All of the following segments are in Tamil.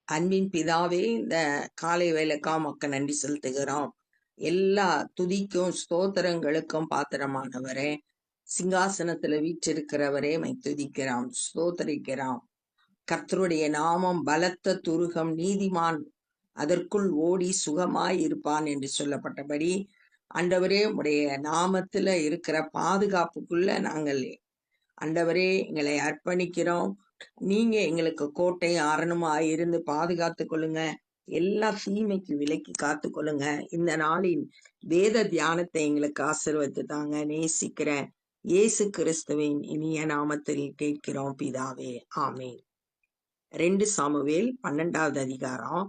அன்பின் பிதாவே, இந்த காலை வேலைக்காக உமக்கு நன்றி செலுத்துகிறோம். எல்லா துதிக்கும் ஸ்தோத்திரங்களுக்கும் பாத்திரமானவரே, சிங்காசனத்துல வீற்றிருக்கிறவரே, மை துதிக்கிறோம், ஸ்தோத்தரிக்கிறோம். கர்த்தருடைய நாமம் பலத்த துருகம், நீதிமான் அதற்குள் ஓடி சுகமாய் இருப்பான் என்று சொல்லப்பட்டபடி, ஆண்டவரே உடைய நாமத்துல இருக்கிற பாதுகாப்புக்குள்ள நாங்கள் ஆண்டவரே எங்களை அர்ப்பணிக்கிறோம். நீங்க எங்களுக்கு கோட்டை ஆரணமா இருந்து பாதுகாத்து கொள்ளுங்க. எல்லா தீமைக்கு விலக்கி காத்து கொள்ளுங்க. இந்த நாளின் வேத தியானத்தை எங்களுக்கு ஆசீர்வதித்து தாங்க. நேசிக்கிறேன் இயேசு கிறிஸ்துவின் இனிய நாமத்தில் கேட்கிறோம் பிதாவே, ஆமென். 2 சாமுவேல் 12வது அதிகாரம்.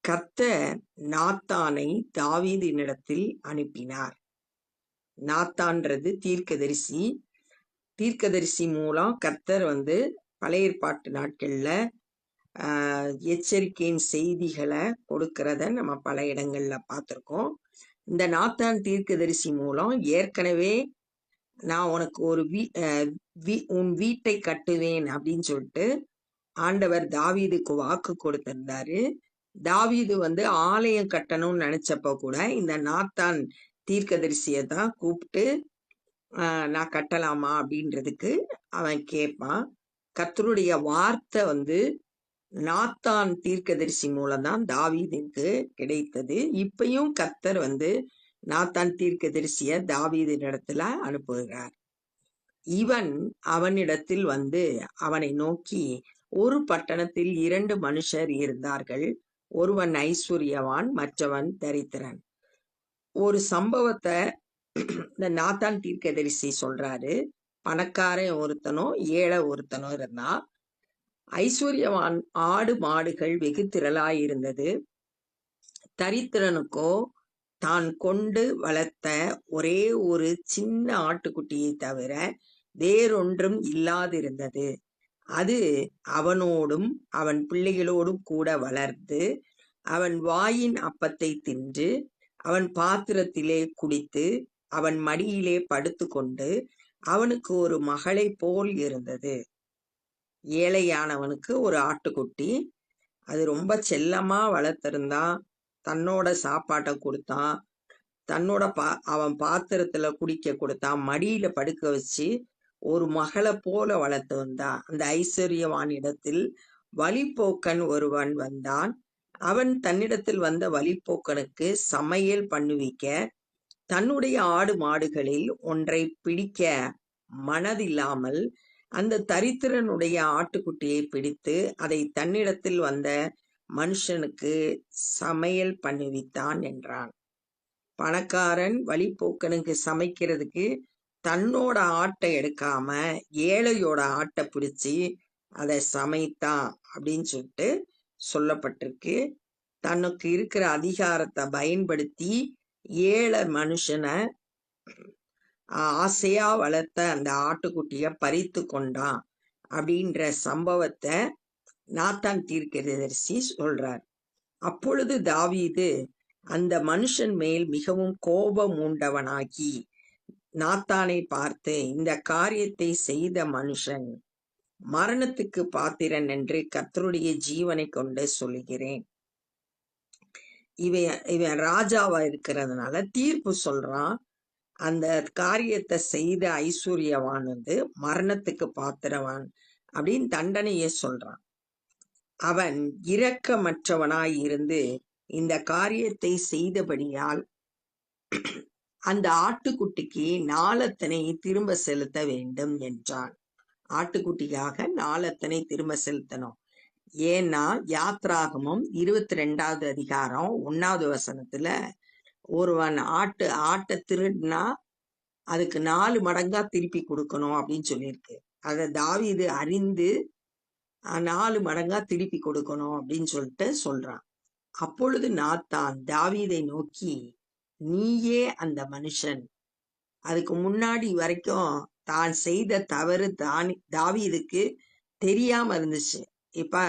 கர்த்தர் நாத்தானை தாவீதினிடத்தில் அனுப்பினார். நாத்தான்றது தீர்க்கதரிசி. தீர்க்கதரிசி மூலம் கர்த்தர் பழைய ஏற்பாட்டு நாட்கள்ல எச்சரிக்கையின் செய்திகளை கொடுக்கறத நம்ம பல இடங்கள்ல பார்த்திருக்கோம். இந்த நாத்தான் தீர்க்கதரிசி மூலம் ஏற்கனவே நான் உனக்கு ஒரு உன் வீட்டை கட்டுவேன் அப்படின்னு சொல்லிட்டு ஆண்டவர் தாவீதுக்கு வாக்கு கொடுத்திருந்தாரு. தாவீது ஆலயம் கட்டணும்னு நினைச்சப்ப கூட இந்த நாத்தான் தீர்க்கதரிசியை தான் கூப்பிட்டு நான் கட்டலாமா அப்படின்றதுக்கு அவன் கேட்பான். கர்த்தருடைய வார்த்தை நாத்தான் தீர்க்கதரிசி மூலம்தான் தாவீதுக்கு கிடைத்தது. இப்பயும் கர்த்தர் நாத்தான் தீர்க்கதரிசிய தாவீதினிடத்துல அனுப்புகிறார். இவன் அவனிடத்தில் அவனை நோக்கி, ஒரு பட்டணத்தில் 2 மனுஷர் இருந்தார்கள். ஒருவன் ஐஸ்வர்யவான், மற்றவன் தரித்திரன். ஒரு சம்பவத்தை இந்த நாத்தான் தீர்க்கதரிசி சொல்றாரு. பணக்காரன் ஒருத்தனோ ஏழை ஒருத்தனோ இருந்தா. ஐஸ்வர்யவான் ஆடு மாடுகள் வெகு திரளாயிருந்தது. தரித்திரனுக்கோ தான் கொண்டு வளர்த்த ஒரே ஒரு சின்ன ஆட்டுக்குட்டியை தவிர வேறொன்றும் இல்லாதிருந்தது. அது அவனோடும் அவன் பிள்ளைகளோடும் கூட வளர்ந்து அவன் வாயின் அப்பத்தை தின்று அவன் பாத்திரத்திலே குடித்து அவன் மடியிலே படுத்து கொண்டு அவனுக்கு ஒரு மகளை போல் இருந்தது. ஏழையானவனுக்கு ஒரு ஆட்டுக்குட்டி, அது ரொம்ப செல்லமா வளர்த்திருந்தான். தன்னோட சாப்பாட்டை கொடுத்தான், தன்னோட அவன் பாத்திரத்துல குடிக்க கொடுத்தான், மடியில படுக்க வச்சு ஒரு மகளை போல வளர்த்து வந்தான். அந்த ஐஸ்வர்யவான் இடத்தில் வழிப்போக்கன் ஒருவன் வந்தான். அவன் தன்னிடத்தில் வந்த வழிப்போக்கனுக்கு சமையல் பண்ணுவிக்க தன்னுடைய ஆடு மாடுகளில் ஒன்றை பிடிக்க மனதில்லாமல் அந்த தரித்திரனுடைய ஆட்டுக்குட்டியை பிடித்து அதை தன்னிடத்தில் வந்த மனுஷனுக்கு சமையல் பண்ணுவித்தான் என்றான். பணக்காரன் வழிப்போக்கனுக்கு சமைக்கிறதுக்கு தன்னோட ஆட்டை எடுக்காம ஏழையோட ஆட்டை பிடிச்சி அதை சமைத்தான் அப்படின்னு சொல்லிட்டு சொல்லப்பட்டிருக்கு. தனக்கு இருக்கிற அதிகாரத்தை பயன்படுத்தி ஏழை மனுஷனை ஆசையா வளர்த்த அந்த ஆட்டுக்குட்டிய பறித்து கொண்டான் அப்படின்ற சம்பவத்தை நாத்தான் தீர்க்கதரிசி சொல்றார். அப்பொழுது தாவீது அந்த மனுஷன் மேல் மிகவும் கோபம் உண்டவனாகி நாத்தானை பார்த்து, இந்த காரியத்தை செய்த மனுஷன் மரணத்துக்கு பாத்திரன் என்று கர்த்தருடைய ஜீவனை கொண்டு சொல்லுகிறேன். இவன் ராஜாவா இருக்கிறதுனால தீர்ப்பு சொல்றான். அந்த காரியத்தை செய்த ஐஸ்வர்யவான் மரணத்துக்கு பாத்திரவான் அப்படின்னு தண்டனையே சொல்றான். அவன் இரக்கமற்றவனாய் இருந்து இந்த காரியத்தை செய்தபடியால் அந்த ஆட்டுக்குட்டிக்கு நாளத்தனை திரும்ப செலுத்த வேண்டும் என்றான். ஆட்டுக்குட்டிக்காக நாளத்தனை திரும்ப செலுத்தணும். ஏன்னா யாத்ராகமம் 22வது அதிகாரம் 1வது வசனத்துல ஒருவன் ஆட்டை திருடினா அதுக்கு 4 மடங்கா திருப்பி கொடுக்கணும் அப்படின்னு சொல்லியிருக்கு. அதை தாவீது அறிந்து 4 மடங்கா திருப்பி கொடுக்கணும் அப்படின்னு சொல்லிட்டு சொல்றான். அப்பொழுது நாத்தான் தாவீதை நோக்கி, நீயே அந்த மனுஷன். அதுக்கு முன்னாடி வரைக்கும் தான் செய்த தவறு தாவீதுக்கு தெரியாம இருந்துச்சு. இப்ப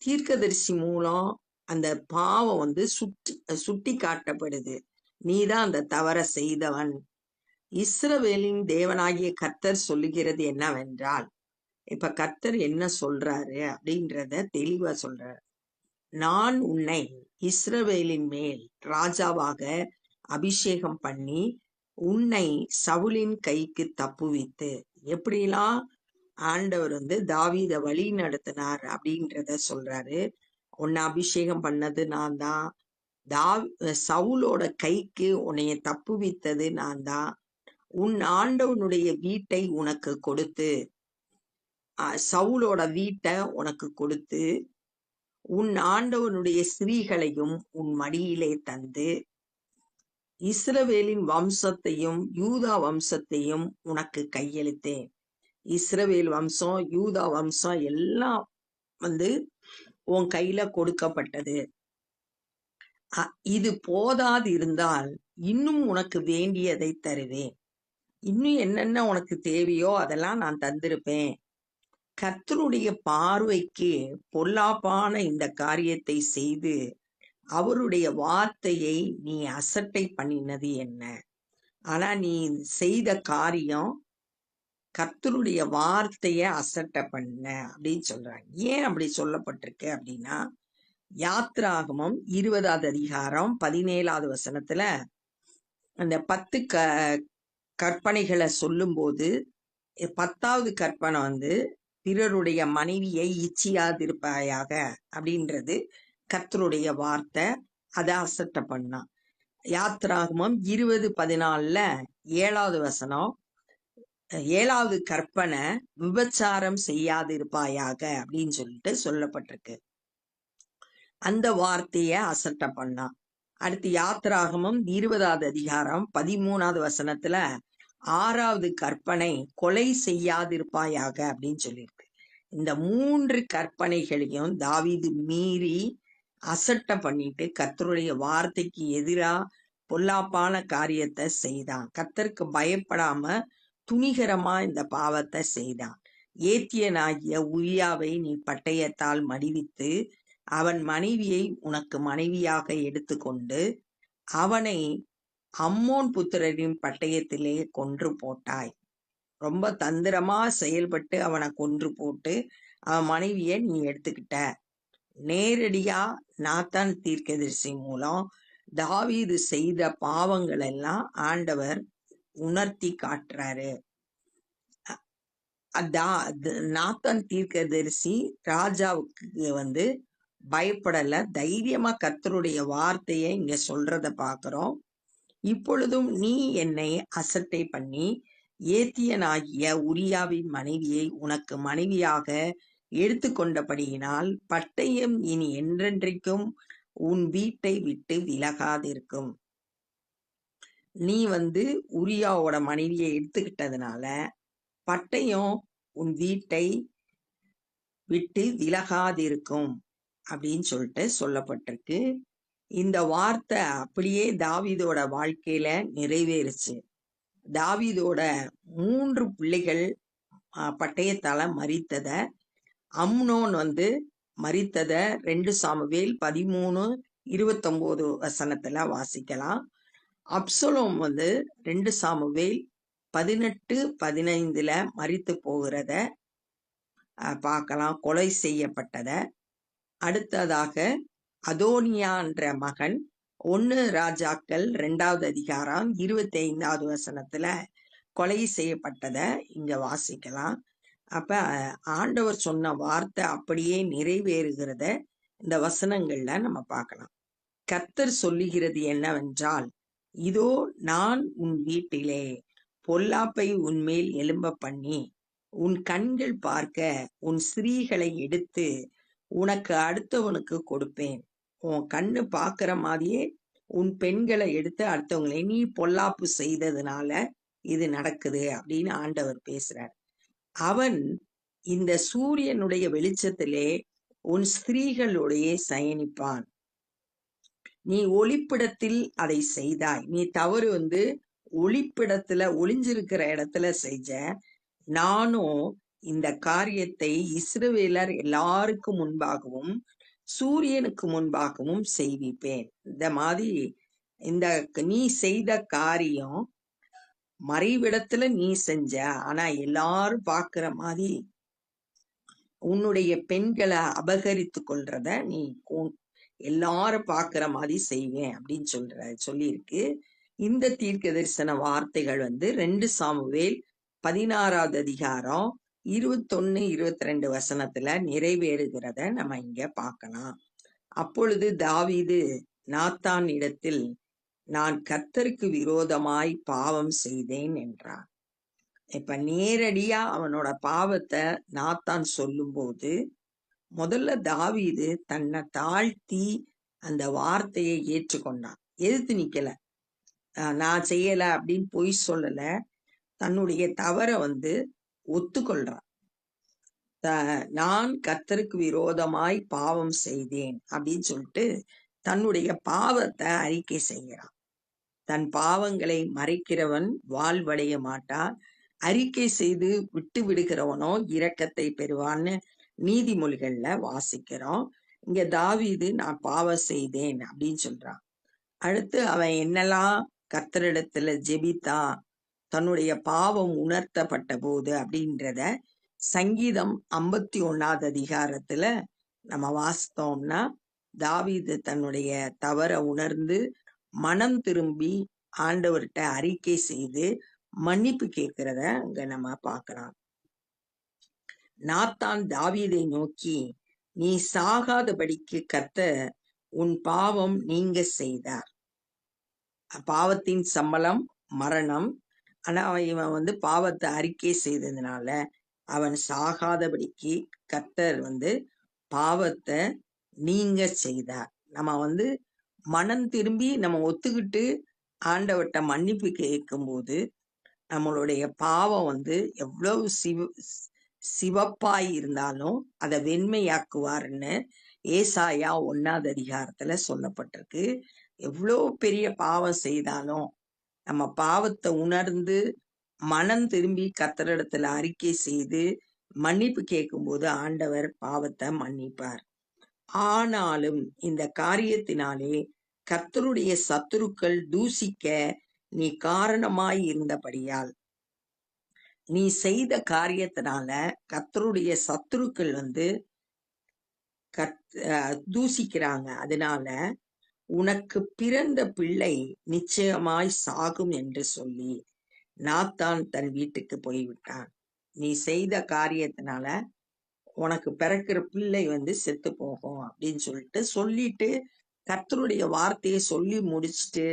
தீர்க்கதரிசி மூலம் அந்த பாவம் சுட்டி காட்டப்படுது. நீதான் அந்த தவறை செய்தவன். இஸ்ரவேலின் தேவனாகிய கர்த்தர் சொல்லுகிறது என்னவென்றால், இப்ப கர்த்தர் என்ன சொல்றாரு அப்படின்றத தெளிவா சொல்றாரு. நான் உன்னை இஸ்ரவேலின் மேல் ராஜாவாக அபிஷேகம் பண்ணி உன்னை சவுலின் கைக்கு தப்புவித்து, எப்படிலாம் ஆண்டவர் தாவீதை வழி நடத்தினார் அப்படின்றத சொல்றாரு. உன்னை அபிஷேகம் பண்ணது நான் தான், சவுலோட கைக்கு உன்னைய தப்புவித்தது நான் தான், உன் ஆண்டவனுடைய வீட்டை உனக்கு கொடுத்து, சவுலோட வீட்டை உனக்கு கொடுத்து, உன் ஆண்டவனுடைய ஸ்திரீகளையும் உன் மடியிலே தந்து, இஸ்ரவேலின் வம்சத்தையும் யூதா வம்சத்தையும் உனக்கு கையளித்தேன். இஸ்ரவேல் வம்சம் யூதா வம்சம் எல்லாம் உன் கையில கொடுக்கப்பட்டது. இது போதாது இருந்தால் இன்னும் உனக்கு வேண்டியதை தருவேன். இன்னும் என்னென்ன உனக்கு தேவையோ அதெல்லாம் நான் தந்திருப்பேன். கர்த்தருடைய பார்வைக்கு பொல்லாப்பான இந்த காரியத்தை செய்து அவருடைய வார்த்தையை நீ அசட்டை பண்ணினது என்ன? ஆனா நீ செய்த காரியம் கர்த்தருடைய வார்த்தைய அசட்டை பண்ண அப்படின்னு சொல்றாங்க. ஏன் அப்படி சொல்லப்பட்டிருக்கு அப்படின்னா, யாத்ராகமம் 20வது அதிகாரம் 17வது வசனத்துல அந்த 10 கற்பனைகளை சொல்லும் போது 10வது கற்பனை பிறருடைய மனைவியை இச்சியாதிருப்பாயாக அப்படின்றது கர்த்தருடைய வார்த்தை. அதை அசட்டை பண்ணான். யாத்ராகமம் 20:14 7வது வசனம், 7வது கற்பனை விபச்சாரம் செய்யாதிருப்பாயாக அப்படின்னு சொல்லிட்டு சொல்லப்பட்டிருக்கு. அந்த வார்த்தைய அசட்டை பண்ணான். அடுத்து யாத்ராகமம் 20வது அதிகாரம் 13வது வசனத்துல 6வது கற்பனை கொலை செய்யாதிருப்பாயாக அப்படின்னு சொல்லியிருக்கு. இந்த 3 கற்பனைகளையும் தாவீது மீறி அசட்டை பண்ணிட்டு கர்த்தருடைய வார்த்தைக்கு எதிரா பொல்லாப்பான காரியத்தை செய்தான். கர்த்தருக்கு பயப்படாம துணிகரமா இந்த பாவத்தை செய்தான். ஏத்தியனாகிய உரியாவை நீ பட்டயத்தால் மடிவித்து அவன் மனைவியை உனக்கு மனைவியாக எடுத்துக்கொண்டு அவனை அம்மோன் புத்திரரின் பட்டயத்திலே கொன்று போட்டாய். ரொம்ப தந்திரமா செயல்பட்டு அவனை கொன்று போட்டு அவன் மனைவியை நீ எடுத்துக்கிட்ட. நேரடியா நாத்தான் தீர்க்கதரிசி மூலம் தாவீது செய்த பாவங்கள் எல்லாம் ஆண்டவர் உணர்த்தி காட்டுறாரு. நாத்தான் தீர்க்கதரிசி ராஜாவுக்கு பயப்படல, தைரியமா கர்த்தருடைய வார்த்தையை இங்க சொல்றத பாக்குறோம். இப்பொழுதும் நீ என்னை அசட்டை பண்ணி ஏத்தியனாகிய உரியாவின் மனைவியை உனக்கு மனைவியாக எடுத்துக்கொண்டபடியினால் பட்டயம் இனி என்றென்றைக்கும் உன் வீட்டை விட்டு விலகாதிருக்கும். நீ உரியாவோட மனைவியை எடுத்துக்கிட்டதுனால பட்டயம் உன் வீட்டை விட்டு விலகாதிருக்கும் அப்படின்னு சொல்லிட்டு சொல்லப்பட்டிருக்கு. இந்த வார்த்தை அப்படியே தாவீதோட வாழ்க்கையில நிறைவேறுச்சு. தாவீதோட 3 பிள்ளைகள் பட்டயத்தால மரித்தத, அம்னோன் மரித்தத 2 சாமுவேல் 13:29 வசனத்துல வாசிக்கலாம். அப்சலோம் 2 சாமுவேல் 18:15 மரித்து போகிறத பார்க்கலாம், கொலை செய்யப்பட்டத. அடுத்ததாக அதோனியான்ற மகன் 1 ராஜாக்கள் 2வது அதிகாரம் 25வது வசனத்துல கொலை செய்யப்பட்டத இங்க வாசிக்கலாம். அப்ப ஆண்டவர் சொன்ன வார்த்தை அப்படியே நிறைவேறுகிறத இந்த வசனங்கள்ல நம்ம பார்க்கலாம். கர்த்தர் சொல்லுகிறது என்னவென்றால், இதோ நான் உன் வீட்டிலே பொல்லாப்பை உன்மேல் எழும்ப பண்ணி உன் கண்கள் பார்க்க உன் ஸ்திரீகளை எடுத்து உனக்கு அடுத்தவனுக்கு கொடுப்பேன். உன் கண்ணு பார்க்கிற மாதிரியே உன் பெண்களை எடுத்து அடுத்தவங்களை, நீ பொல்லாப்பு செய்ததுனால இது நடக்குது அப்படின்னு ஆண்டவர் பேசுறார். அவன் இந்த சூரியனுடைய வெளிச்சத்திலே உன் ஸ்திரீகளுடைய சயனிப்பான். நீ ஒளிப்பிடத்தில் அதை செய்தாய். நீ தவறு ஒளிப்பிடத்துல ஒளிஞ்சிருக்கிற இடத்துல செஞ்ச. நானும் இந்த காரியத்தை இஸ்ரவேலர் எல்லாருக்கும் முன்பாகவும் சூரியனுக்கு முன்பாகவும் செய்விப்பேன். இந்த மாதிரி இந்த நீ செய்த காரியம் மறைவிடத்துல நீ செஞ்ச, ஆனா எல்லாரும் பாக்குற மாதிரி உன்னுடைய பெண்களை அபகரித்து கொள்றத நீ எல்லாரும் பாக்குற மாதிரி செய்வேன் அப்படின்னு சொல்லியிருக்கு. இந்த தீர்க்க தரிசன வார்த்தைகள் 2 சாமுவேல் 16வது அதிகாரம் 21, 22 வசனத்துல நிறைவேறுகிறத நம்ம இங்க பார்க்கலாம். அப்பொழுது தாவீது நாத்தான் இடத்தில், நான் கர்த்தருக்கு விரோதமாய் பாவம் செய்தேன் என்றான். இப்ப நேரடியா அவனோட பாவத்தை நாத்தான் சொல்லும்போது, முதல்ல தாவீது தன்னை தாழ்த்தி அந்த வார்த்தையை ஏற்றுக்கொண்டான். எதிர்த்து நிக்கல, நான் செய்யல அப்படின்னு பொய் சொல்லல, தன்னுடைய தவற ஒத்துக்கொள்றான். நான் கர்த்தருக்கு விரோதமாய் பாவம் செய்தேன் அப்படின்னு சொல்லிட்டு தன்னுடைய பாவத்தை அறிக்கை செய்கிறான். தன் பாவங்களை மறைக்கிறவன் வாழ்வடைய மாட்டான், அறிக்கை செய்து விட்டு விடுகிறவனோ இரக்கத்தை பெறுவான்னு நீதிமொழிகள்ல வாசிக்கிறோம். இங்க தாவீது நான் பாவம் செய்தேன் அப்படின்னு சொல்றான். அடுத்து அவன் என்னெல்லாம் கர்த்தரிடத்துல ஜெபித்தான், தன்னுடைய பாவம் உணர்த்தப்பட்ட போது அப்படின்றத சங்கீதம் 51வது அதிகாரத்துல நம்ம வாசித்தோம்னா, தாவீது தன்னுடைய தவற உணர்ந்து மனம் திரும்பி ஆண்டவர்கிட்ட அறிக்கை செய்து மன்னிப்பு கேட்கிறத அங்க நம்ம பார்க்கலாம். நாத்தான் தாவீதை நோக்கி, நீ சாகாதபடிக்கு கர்த்தர் உன் பாவம் நீங்க செய்தார். பாவத்தின் சம்பளம் மரணம். ஆனா இவன் பாவத்தை அறிக்கை செய்ததுனால அவன் சாகாதபடிக்கு கர்த்தர் பாவத்தை நீங்க செய்தார். நம்ம மனம் திரும்பி நம்ம ஒத்துக்கிட்டு ஆண்டவர்கிட்ட மன்னிப்பு கேட்கும்போது நம்மளுடைய பாவம் எவ்வளவு சிவப்பாய் இருந்தாலும் அதை வெண்மையாக்குவார்னு ஏசாயா 1வது அதிகாரத்துல சொல்லப்பட்டிருக்கு. எவ்வளோ பெரிய பாவம் செய்தாலும் நம்ம பாவத்தை உணர்ந்து மனம் திரும்பி கர்த்தரிடத்துல அறிக்கை செய்து மன்னிப்பு கேட்கும்போது ஆண்டவர் பாவத்தை மன்னிப்பார். ஆனாலும் இந்த காரியத்தினாலே கர்த்தருடைய சத்துருக்கள் தூசிக்க நீ காரணமாய் இருந்தபடியால், நீ செய்த காரியத்தினால கர்த்தருடைய சத்துருக்கள் தூசிக்கிறாங்க. அதனால உனக்கு பிறந்த பிள்ளை நிச்சயமாய் சாகும் என்று சொல்லி நாத்தான் தன் வீட்டுக்கு போய்விட்டான். நீ செய்த காரியத்தினால உனக்கு பிறக்கிற பிள்ளை செத்து போகும் அப்படின்னு சொல்லிட்டு கர்த்தருடைய வார்த்தையை சொல்லி முடிச்சுட்டு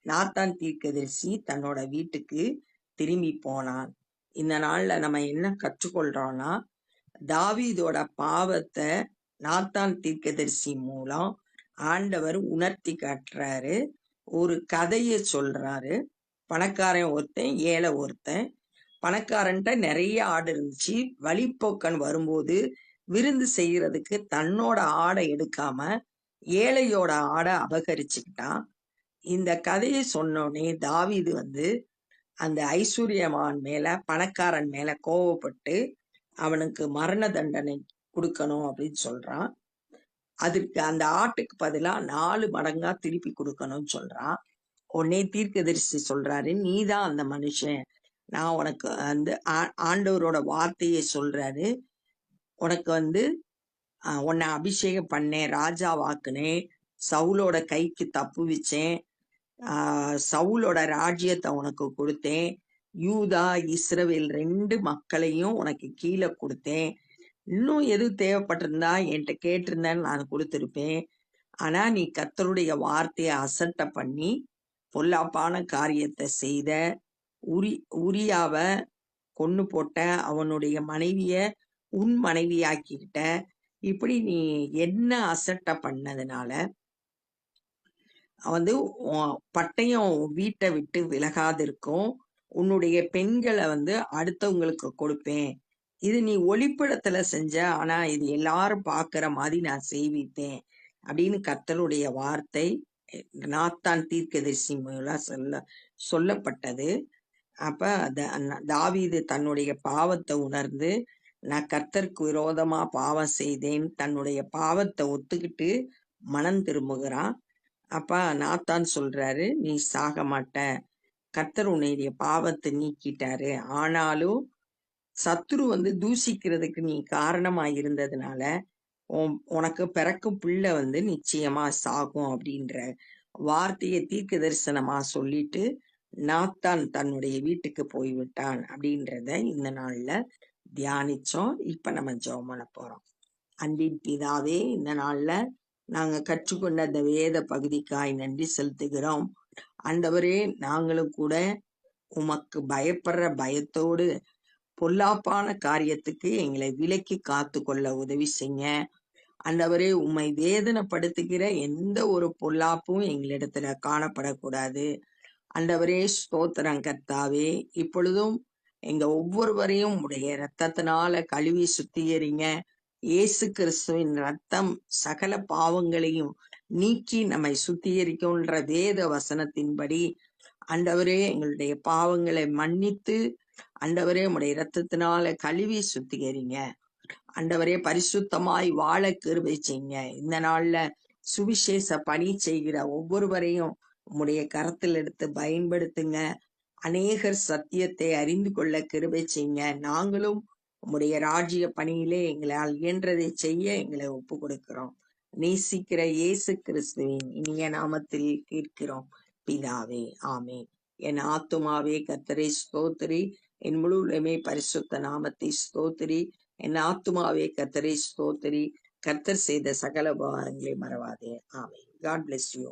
நாத்தான் தீர்க்கதரிசி தன்னோட வீட்டுக்கு திரும்பி போனான். இந்த நாள்ல நம்ம என்ன கற்றுக்கொள்றோம்னா, தாவீதோட பாவத்தை நாத்தான் தீர்க்கதரிசி மூலம் ஆண்டவர் உணர்த்தி காட்டுறாரு. ஒரு கதையை சொல்றாரு. பணக்காரன் ஒருத்தன், ஏழை ஒருத்தன். பணக்காரன்ட்ட நிறைய ஆடு இருந்துச்சு. வழிப்போக்கன் வரும்போது விருந்து செய்யறதுக்கு தன்னோட ஆடை எடுக்காம ஏழையோட ஆடை அபகரிச்சுக்கிட்டான். இந்த கதையை சொன்னோடனே தாவீது அந்த ஐஸ்வர்யமான் மேல, பணக்காரன் மேல கோவப்பட்டு அவனுக்கு மரண தண்டனை கொடுக்கணும் அப்படின்னு சொல்றான். அதுக்கு அந்த ஆட்டுக்கு பதிலா 4 மடங்கா திருப்பி கொடுக்கணும்னு சொல்றான். உடனே தீர்க்கதரிசி சொல்றாரு, நீதான் அந்த மனுஷன். நான் உனக்கு ஆண்டவரோட வார்த்தையை சொல்றாரு, உனக்கு உன்னை அபிஷேகம் பண்ணேன், ராஜா வாக்குனேன், சவுலோட கைக்கு தப்பு வச்சேன், சவுலோட ராஜ்யத்தை உனக்கு கொடுத்தேன், யூதா இஸ்ரவேல் 2 மக்களையும் உனக்கு கீழே கொடுத்தேன். இன்னும் எது தேவைப்பட்டிருந்தா என்கிட்ட கேட்டிருந்தேன்னு நான் கொடுத்திருப்பேன். ஆனா நீ கர்த்தருடைய வார்த்தையை அசட்டை பண்ணி பொல்லாப்பான காரியத்தை செய்த. உரியாவ கொன்னு போட்ட, அவனுடைய மனைவிய உன் மனைவியாக்கிக்கிட்ட. இப்படி நீ என்ன அசட்டை பண்ணதுனால பட்டயம் வீட்டை விட்டு விலகாதிருக்கும். உன்னுடைய பெண்களை அடுத்தவங்களுக்கு கொடுப்பேன். இது நீ ஒளிப்படத்துல செஞ்ச, ஆனா இது எல்லாரும் பாக்குற மாதிரி நான் செய்விப்பேன் அப்படின்னு கர்த்தருடைய வார்த்தை நாத்தான் தீர்க்கதரிசி மூலம் சொல்லப்பட்டது. அப்ப தாவீது தன்னுடைய பாவத்தை உணர்ந்து, நான் கர்த்தருக்கு விரோதமா பாவம் செய்தேன், தன்னுடைய பாவத்தை ஒத்துக்கிட்டு மனம் திரும்புகிறான். அப்ப நாத்தான் சொல்றாரு, நீ சாக மாட்ட, கர்த்தர் உன்னுடைய பாவத்தை நீக்கிட்டாரு, ஆனாலும் சத்துரு தூசிக்கிறதுக்கு நீ காரணமா இருந்ததுனால உனக்கு பிறக்கும் பிள்ளை நிச்சயமா சாகும் அப்படின்ற வார்த்தையை தீர்க்க தரிசனமா சொல்லிட்டு நாத்தான் தன்னுடைய வீட்டுக்கு போய்விட்டான் அப்படின்றத இந்த நாள்ல தியானிச்சோம். இப்ப நம்ம ஜெபம் பண்ண போறோம். அன்பின் பிதாவே, இந்த நாள்ல நாங்க கற்றுக்கொண்ட அந்த வேத பகுதிக்காய் நன்றி செலுத்துகிறோம். ஆண்டவரே, நாங்களும் கூட உமக்கு பயப்படுற பயத்தோடு பொல்லாப்பான காரியத்துக்கு எங்களை விலக்கி காத்து கொள்ள உதவி செய்ய. ஆண்டவரே, உம்மை வேதனைப்படுத்துகிற எந்த ஒரு பொல்லாப்பும் எங்களிடத்துல காணப்படக்கூடாது. ஆண்டவரே, ஸ்தோத்திரம் கர்த்தாவே. இப்பொழுதும் எங்க ஒவ்வொருவரையும் உடைய இரத்தத்தினால கழுவி சுத்திகரிங்க. இயேசு கிறிஸ்துவின் ரத்தம் சகல பாவங்களையும் நீக்கி நம்மை சுத்திகரிக்கும்ன்ற வேத வசனத்தின்படி ஆண்டவரே, எங்களுடைய பாவங்களை மன்னித்து ஆண்டவரே உடைய இரத்தத்தினால கழுவி சுத்திகரிங்க. ஆண்டவரே, பரிசுத்தமாய் வாழ கிருபை செய்யுங்க. இந்த நாள்ல சுவிசேஷ பணி செய்கிற ஒவ்வொருவரையும் உம்முடைய கரத்தில் எடுத்து பயன்படுத்துங்க. அநேகர் சத்தியத்தை அறிந்து கொள்ள கிருபை செய்யுங்க. நாங்களும் உம்முடைய ராஜ்ய பணியிலே எங்களால் இயன்றதை செய்ய எங்களை ஒப்பு கொடுக்கிறோம். நேசிக்கிற இயேசு கிறிஸ்துவின் இனிய நாமத்தில் கேட்கிறோம் பிதாவே, ஆமென். என் ஆத்துமாவே கர்த்தரை ஸ்தோத்திரி, என் முழு உலகமே பரிசுத்த நாமத்தை ஸ்தோத்திரி. என் ஆத்துமாவே கர்த்தரை ஸ்தோத்திரி, கர்த்தர் செய்த சகல உபகாரங்களை மறவாதே. ஆமென். God bless you.